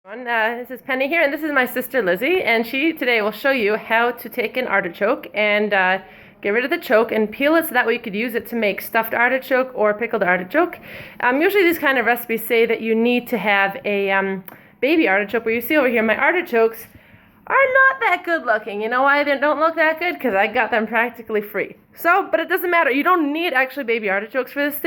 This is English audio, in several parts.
This is Penny here, and this is my sister Lizzie, and she today will show you how to take an artichoke and get rid of the choke and peel it so that way you could use it to make stuffed artichoke or pickled artichoke. Usually these kind of recipes say that you need to have a baby artichoke, but you see over here my artichokes are not that good looking. You know why they don't look that good? Because I got them practically free. So, but it doesn't matter. You don't need actually baby artichokes for this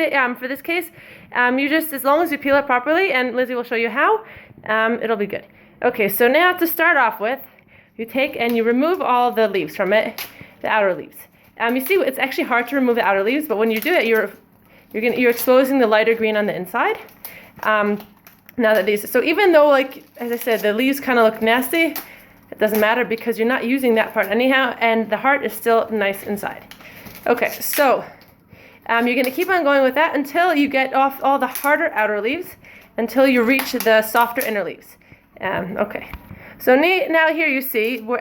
case. You just, as long as you peel it properly, and Lizzie will show you how, it'll be good. Okay, so now to start off with, you take and you remove all the leaves from it, the outer leaves. You see, it's actually hard to remove the outer leaves, but when you do it, you're exposing the lighter green on the inside. So even though, like as I said, the leaves kind of look nasty, it doesn't matter because you're not using that part anyhow, and the heart is still nice inside. Okay, so you're going to keep on going with that until you get off all the harder outer leaves, until you reach the softer inner leaves. Okay, so now here you see we've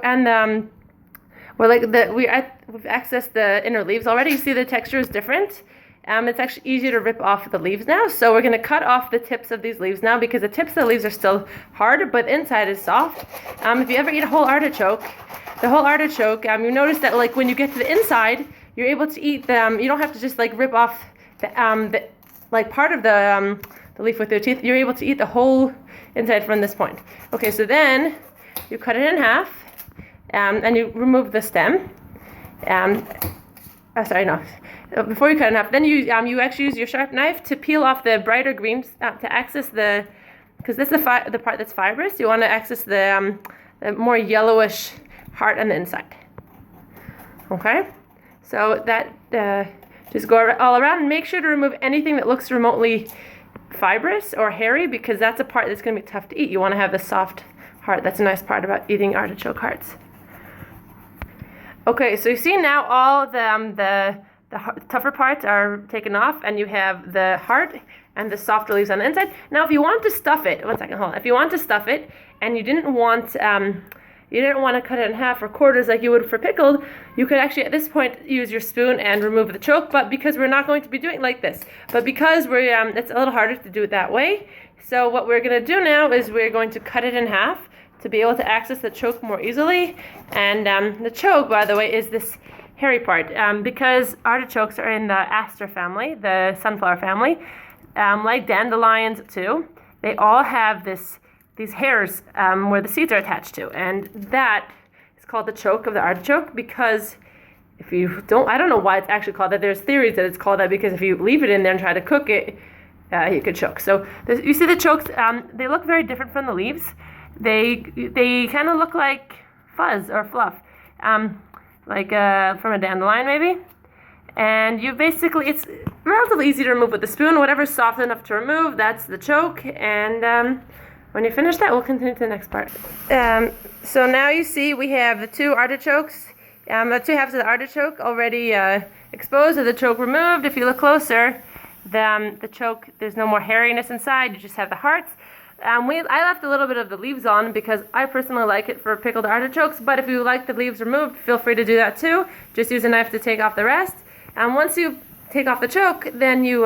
accessed the inner leaves already. You see the texture is different. It's actually easier to rip off the leaves now. So we're going to cut off the tips of these leaves now because the tips of the leaves are still hard, but the inside is soft. If you ever eat a whole artichoke, you notice that like when you get to the inside, you're able to eat them. You don't have to just like rip off the like part of the leaf with your teeth. You're able to eat the whole inside from this point. Okay, so then you cut it in half, and you remove the stem. Before you cut it in half, then you actually use your sharp knife to peel off the brighter greens to access because this is the part that's fibrous. You want to access the more yellowish heart on the inside. Okay, so that just go all around and make sure to remove anything that looks remotely fibrous or hairy because that's a part that's going to be tough to eat. You want to have the soft heart. That's a nice part about eating artichoke hearts. Okay, so you see now all the tougher parts are taken off, and you have the heart and the softer leaves on the inside. Now, if you want to stuff it, one second, hold on. If you want to stuff it, and you didn't want to cut it in half or quarters like you would for pickled, you could actually at this point use your spoon and remove the choke. But because we're not going to be doing it like this, but because it's a little harder to do it that way. So what we're going to do now is we're going to cut it in half to be able to access the choke more easily. And the choke, by the way, is this hairy part, because artichokes are in the aster family, the sunflower family, like dandelions too. They all have these hairs where the seeds are attached to, and that is called the choke of the artichoke. Because if you don't, I don't know why it's actually called that. There's theories that it's called that because if you leave it in there and try to cook it, you could choke. So you see the chokes, they look very different from the leaves. They kind of look like fuzz or fluff. Like from a dandelion maybe, and it's relatively easy to remove with the spoon. Whatever's soft enough to remove, that's the choke. And when you finish that, we'll continue to the next part. So now you see we have the two artichokes, the two halves of the artichoke already exposed, and the choke removed. If you look closer, the choke, there's no more hairiness inside. You just have the hearts. I left a little bit of the leaves on because I personally like it for pickled artichokes, but if you like the leaves removed, feel free to do that too. Just use a knife to take off the rest. And once you take off the choke, then you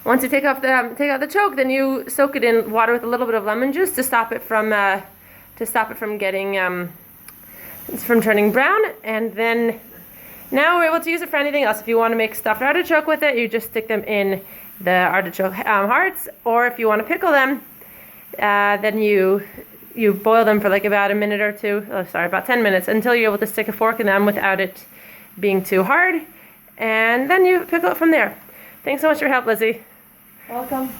take out the choke, then you soak it in water with a little bit of lemon juice to stop it from getting from turning brown. And then now we're able to use it for anything else. If you want to make stuffed artichoke with it, you just stick them in the artichoke hearts, or if you want to pickle them, then you boil them for like about a minute or two, about 10 minutes, until you're able to stick a fork in them without it being too hard, and then you pickle it from there. Thanks so much for your help, Lizzie. Welcome.